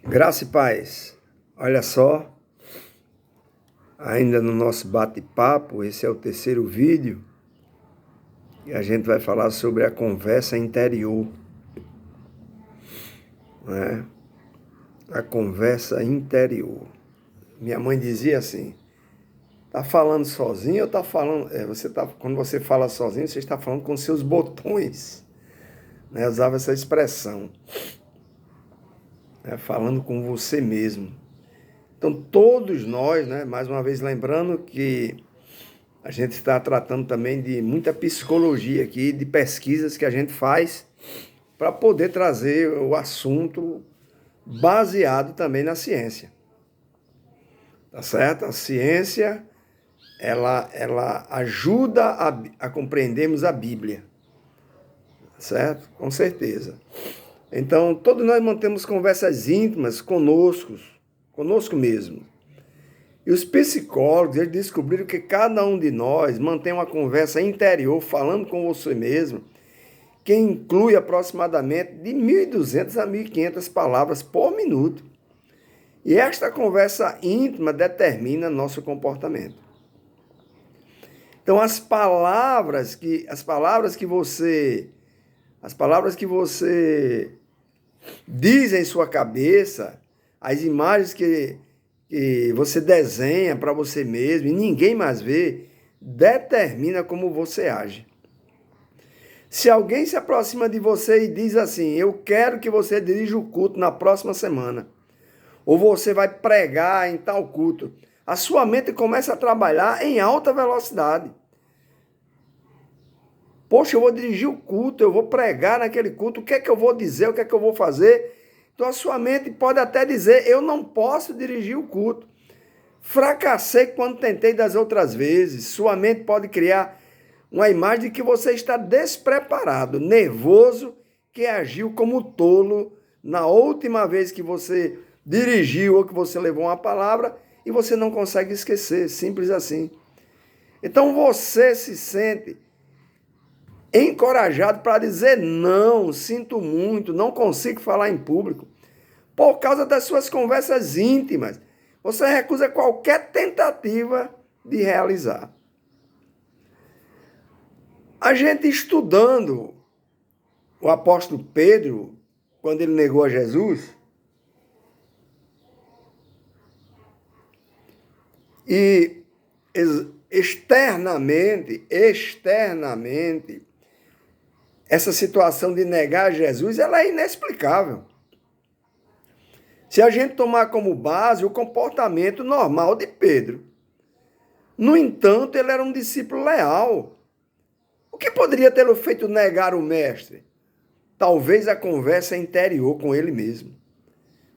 Graça e paz. Olha só, ainda no nosso bate-papo, esse é o terceiro vídeo, e a gente vai falar sobre a conversa interior, né? A conversa interior. Minha mãe dizia assim: tá falando sozinho ou tá falando. Quando você fala sozinho, você está falando com seus botões, né? Eu usava essa expressão, né? Falando com você mesmo. Então, todos nós, né? Mais uma vez lembrando que a gente está tratando também de muita psicologia aqui, de pesquisas que a gente faz para poder trazer o assunto baseado também na ciência. Tá certo? A ciência, ela ajuda a compreendermos a Bíblia. Tá certo? Com certeza. Então, todos nós mantemos conversas íntimas conosco mesmo. E os psicólogos, eles descobriram que cada um de nós mantém uma conversa interior, falando com você mesmo, que inclui aproximadamente de 1.200 a 1.500 palavras por minuto. E esta conversa íntima determina nosso comportamento. Então, as palavras que você diz em sua cabeça, as imagens que você desenha para você mesmo e ninguém mais vê, determina como você age. Se alguém se aproxima de você e diz assim: eu quero que você dirija o culto na próxima semana, ou você vai pregar em tal culto, a sua mente começa a trabalhar em alta velocidade. Poxa, eu vou dirigir o culto, eu vou pregar naquele culto, o que é que eu vou dizer, o que é que eu vou fazer? Então a sua mente pode até dizer: eu não posso dirigir o culto. Fracassei quando tentei das outras vezes. Sua mente pode criar uma imagem de que você está despreparado, nervoso, que agiu como tolo na última vez que você dirigiu ou que você levou uma palavra e você não consegue esquecer, simples assim. Então você se sente encorajado para dizer não, sinto muito, não consigo falar em público, por causa das suas conversas íntimas. Você recusa qualquer tentativa de realizar. A gente estudando o apóstolo Pedro, quando ele negou a Jesus, e externamente, essa situação de negar a Jesus, ela é inexplicável. Se a gente tomar como base o comportamento normal de Pedro. No entanto, ele era um discípulo leal. O que poderia tê-lo feito negar o mestre? Talvez a conversa interior com ele mesmo.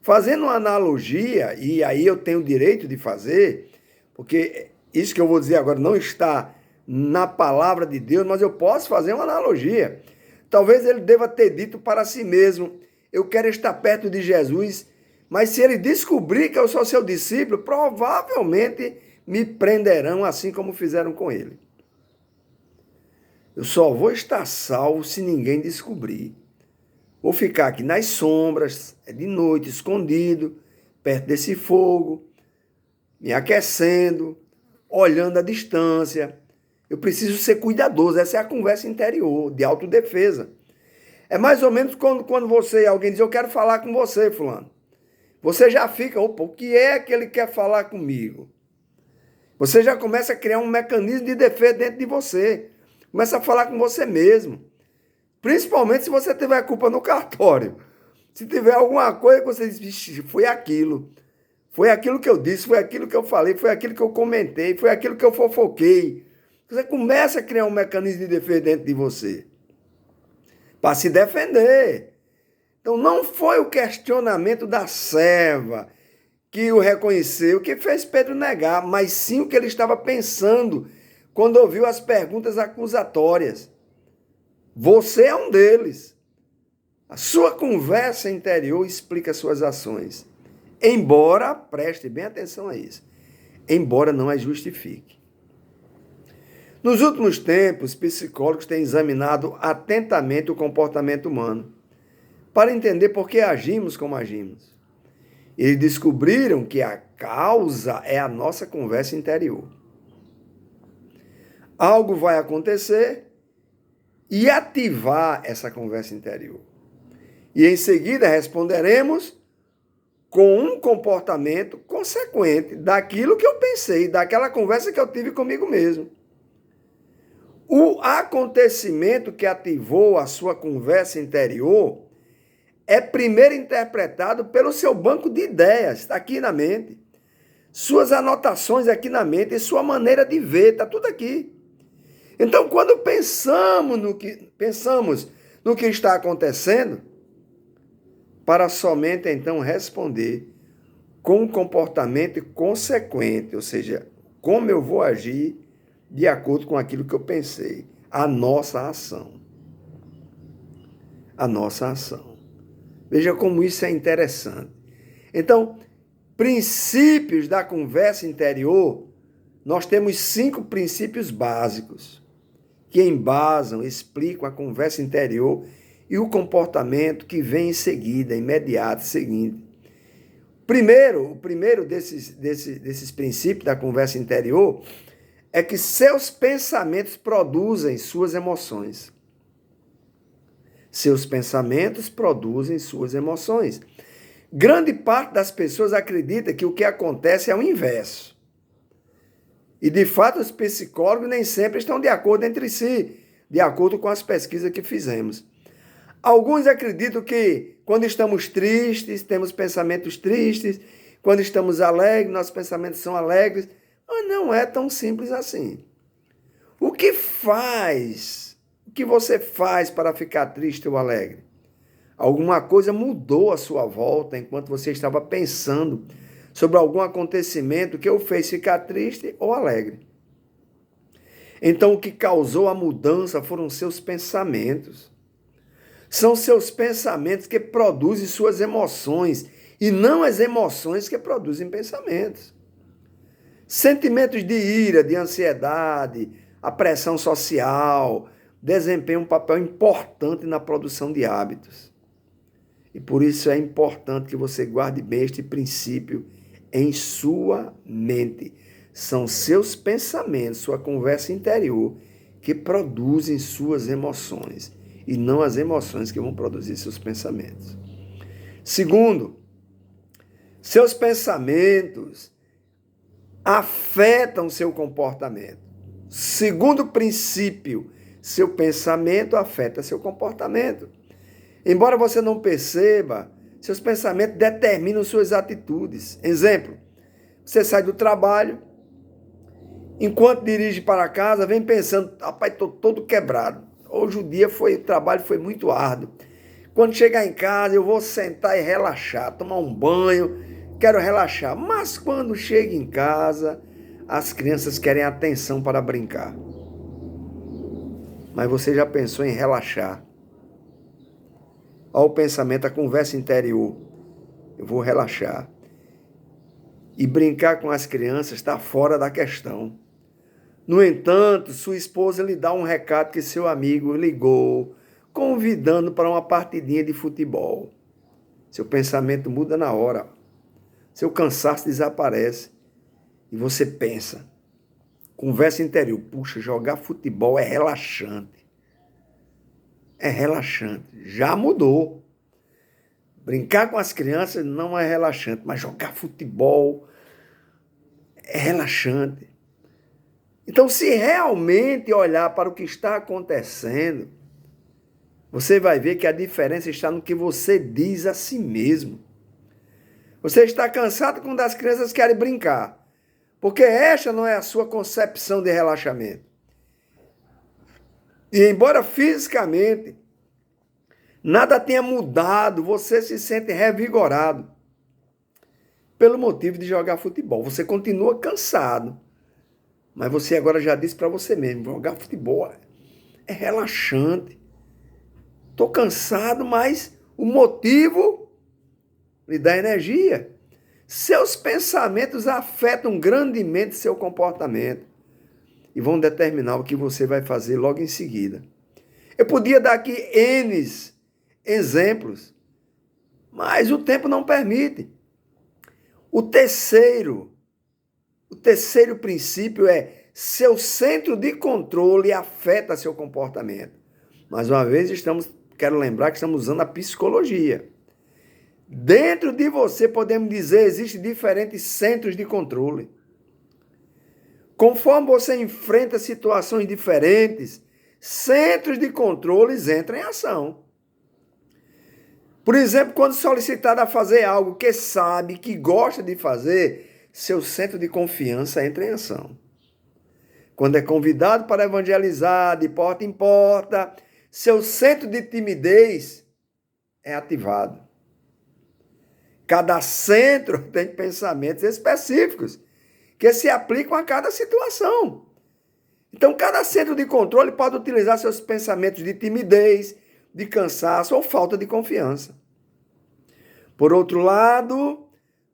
Fazendo uma analogia, e aí eu tenho o direito de fazer, porque isso que eu vou dizer agora não está na palavra de Deus, mas eu posso fazer uma analogia. Talvez ele deva ter dito para si mesmo: eu quero estar perto de Jesus, mas se ele descobrir que eu sou seu discípulo, provavelmente me prenderão assim como fizeram com ele. Eu só vou estar salvo se ninguém descobrir. Vou ficar aqui nas sombras, de noite, escondido, perto desse fogo, me aquecendo, olhando à distância. Eu preciso ser cuidadoso. Essa é a conversa interior, de autodefesa. É mais ou menos quando alguém diz: eu quero falar com você, fulano. Você já fica: opa, o que é que ele quer falar comigo? Você já começa a criar um mecanismo de defesa dentro de você. Começa a falar com você mesmo. Principalmente se você tiver culpa no cartório. Se tiver alguma coisa que você diz: vixe, foi aquilo. Foi aquilo que eu disse, foi aquilo que eu falei, foi aquilo que eu comentei, foi aquilo que eu fofoquei. Você começa a criar um mecanismo de defesa dentro de você. Para se defender. Então não foi o questionamento da serva que o reconheceu, que fez Pedro negar, mas sim o que ele estava pensando quando ouviu as perguntas acusatórias. Você é um deles. A sua conversa interior explica suas ações. Embora, preste bem atenção a isso, embora não as justifique. Nos últimos tempos, psicólogos têm examinado atentamente o comportamento humano para entender por que agimos como agimos. Eles descobriram que a causa é a nossa conversa interior. Algo vai acontecer e ativar essa conversa interior. E em seguida responderemos com um comportamento consequente daquilo que eu pensei, daquela conversa que eu tive comigo mesmo. O acontecimento que ativou a sua conversa interior é primeiro interpretado pelo seu banco de ideias, está aqui na mente. Suas anotações aqui na mente e sua maneira de ver, está tudo aqui. Então, quando pensamos no que está acontecendo, para somente então responder com um comportamento consequente, ou seja, como eu vou agir de acordo com aquilo que eu pensei, a nossa ação. A nossa ação. Veja como isso é interessante. Então, princípios da conversa interior, nós temos 5 princípios básicos que embasam, explicam a conversa interior e o comportamento que vem em seguida, imediato, seguinte. O primeiro desses princípios da conversa interior é que seus pensamentos produzem suas emoções. Seus pensamentos produzem suas emoções. Grande parte das pessoas acredita que o que acontece é o inverso. E, de fato, os psicólogos nem sempre estão de acordo entre si, de acordo com as pesquisas que fizemos. Alguns acreditam que, quando estamos tristes, temos pensamentos tristes, quando estamos alegres, nossos pensamentos são alegres, mas não é tão simples assim. O que você faz para ficar triste ou alegre? Alguma coisa mudou à sua volta enquanto você estava pensando sobre algum acontecimento que o fez ficar triste ou alegre. Então, o que causou a mudança foram seus pensamentos. São seus pensamentos que produzem suas emoções e não as emoções que produzem pensamentos. Sentimentos de ira, de ansiedade, a pressão social desempenham um papel importante na produção de hábitos. E por isso é importante que você guarde bem este princípio em sua mente. São seus pensamentos, sua conversa interior, que produzem suas emoções, e não as emoções que vão produzir seus pensamentos. Segundo, seus pensamentos afetam seu comportamento. Segundo princípio, seu pensamento afeta seu comportamento. Embora você não perceba, seus pensamentos determinam suas atitudes. Exemplo, você sai do trabalho, enquanto dirige para casa, vem pensando, rapaz, estou todo quebrado. Hoje o trabalho foi muito árduo. Quando chegar em casa, eu vou sentar e relaxar, tomar um banho, quero relaxar. Mas quando chega em casa, as crianças querem atenção para brincar. Mas você já pensou em relaxar? Olha o pensamento, a conversa interior. Eu vou relaxar. E brincar com as crianças está fora da questão. No entanto, sua esposa lhe dá um recado que seu amigo ligou, convidando para uma partidinha de futebol. Seu pensamento muda na hora. Seu cansaço desaparece. E você pensa. Conversa interior. Puxa, jogar futebol é relaxante. É relaxante. Já mudou. Brincar com as crianças não é relaxante, mas jogar futebol é relaxante. Então, se realmente olhar para o que está acontecendo, você vai ver que a diferença está no que você diz a si mesmo. Você está cansado quando as crianças querem brincar, porque esta não é a sua concepção de relaxamento. E embora fisicamente nada tenha mudado, você se sente revigorado pelo motivo de jogar futebol. Você continua cansado, mas você agora já disse para você mesmo, jogar futebol é relaxante. Estou cansado, mas o motivo lhe dá energia. Seus pensamentos afetam grandemente seu comportamento e vão determinar o que você vai fazer logo em seguida. Eu podia dar aqui N exemplos, mas o tempo não permite. O terceiro princípio é: seu centro de controle afeta seu comportamento. Mais uma vez, quero lembrar que estamos usando a psicologia. Dentro de você, podemos dizer, existem diferentes centros de controle. Conforme você enfrenta situações diferentes, centros de controles entram em ação. Por exemplo, quando solicitado a fazer algo que sabe, que gosta de fazer, seu centro de confiança entra em ação. Quando é convidado para evangelizar de porta em porta, seu centro de timidez é ativado. Cada centro tem pensamentos específicos que se aplicam a cada situação. Então, cada centro de controle pode utilizar seus pensamentos de timidez, de cansaço ou falta de confiança. Por outro lado,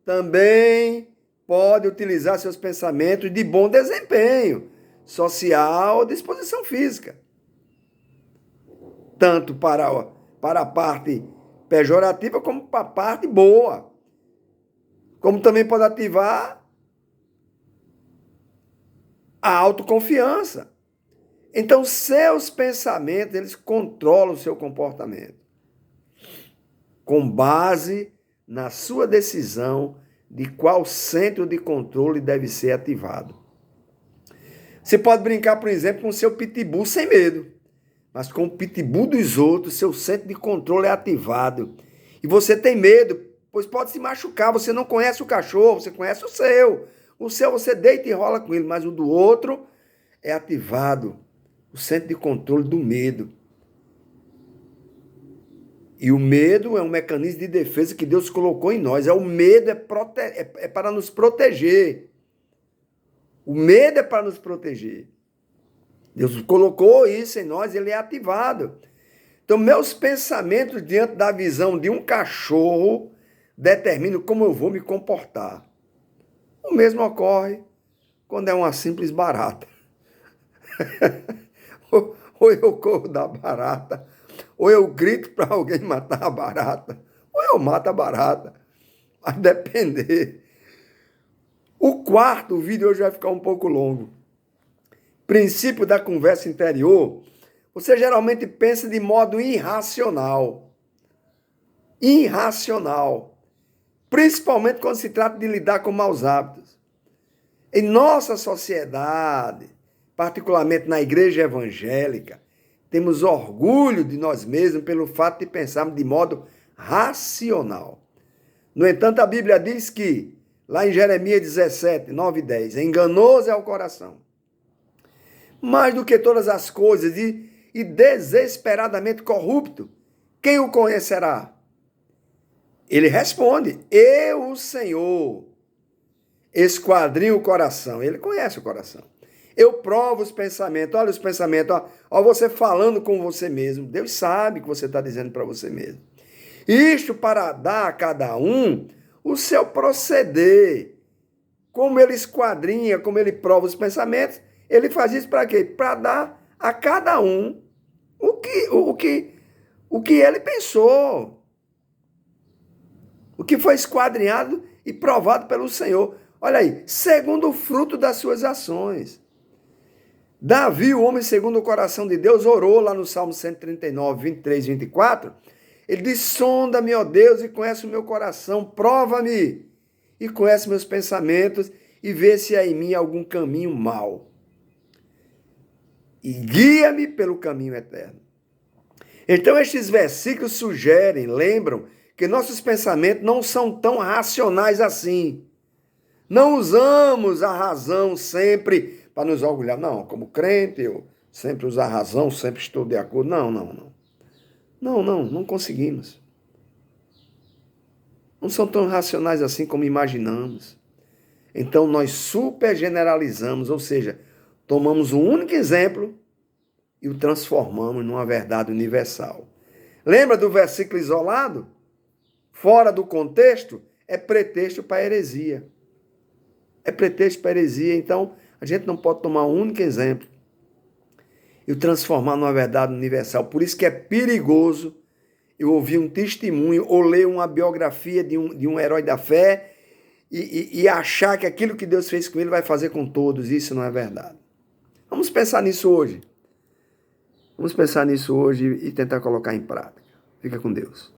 também pode utilizar seus pensamentos de bom desempenho social ou disposição física. Tanto para a parte pejorativa como para a parte boa. Como também pode ativar a autoconfiança. Então, seus pensamentos, eles controlam o seu comportamento. Com base na sua decisão de qual centro de controle deve ser ativado. Você pode brincar, por exemplo, com o seu pitbull sem medo. Mas com o pitbull dos outros, seu centro de controle é ativado. E você tem medo, pois pode se machucar. Você não conhece o cachorro, você conhece o seu. O seu você deita e rola com ele, mas o do outro é ativado. O centro de controle do medo. E o medo é um mecanismo de defesa que Deus colocou em nós. O medo é para nos proteger. O medo é para nos proteger. Deus colocou isso em nós, ele é ativado. Então, meus pensamentos diante da visão de um cachorro determinam como eu vou me comportar. O mesmo ocorre quando é uma simples barata. Ou eu corro da barata, ou eu grito para alguém matar a barata, ou eu mato a barata. Vai depender. O vídeo hoje vai ficar um pouco longo. Princípio da conversa interior, você geralmente pensa de modo irracional. Irracional. Principalmente quando se trata de lidar com maus hábitos. Em nossa sociedade, particularmente na igreja evangélica, temos orgulho de nós mesmos pelo fato de pensarmos de modo racional. No entanto, a Bíblia diz que, lá em Jeremias 17, 9 e 10, enganoso é o coração, mais do que todas as coisas, e desesperadamente corrupto, quem o conhecerá? Ele responde, eu, o Senhor, esquadrinho o coração. Ele conhece o coração. Eu provo os pensamentos. Olha os pensamentos. Ó, você falando com você mesmo. Deus sabe o que você está dizendo para você mesmo. Isto para dar a cada um o seu proceder. Como ele esquadrinha, como ele prova os pensamentos, ele faz isso para quê? Para dar a cada um o que ele pensou. O que foi esquadrinhado e provado pelo Senhor. Olha aí, segundo o fruto das suas ações. Davi, o homem segundo o coração de Deus, orou lá no Salmo 139, 23 e 24. Ele diz, sonda-me, ó Deus, e conhece o meu coração, prova-me e conhece meus pensamentos e vê se há em mim algum caminho mau. E guia-me pelo caminho eterno. Então, estes versículos sugerem, lembram, que nossos pensamentos não são tão racionais assim. Não usamos a razão sempre para nos orgulhar. Não, como crente, eu sempre uso a razão, sempre estou de acordo. Não conseguimos. Não são tão racionais assim como imaginamos. Então, nós super generalizamos, ou seja, tomamos um único exemplo e o transformamos numa verdade universal. Lembra do versículo isolado? Fora do contexto, é pretexto para heresia. É pretexto para heresia. Então, a gente não pode tomar um único exemplo e o transformar numa verdade universal. Por isso que é perigoso eu ouvir um testemunho ou ler uma biografia de um herói da fé e achar que aquilo que Deus fez com ele vai fazer com todos. Isso não é verdade. Vamos pensar nisso hoje. Vamos pensar nisso hoje e tentar colocar em prática. Fica com Deus.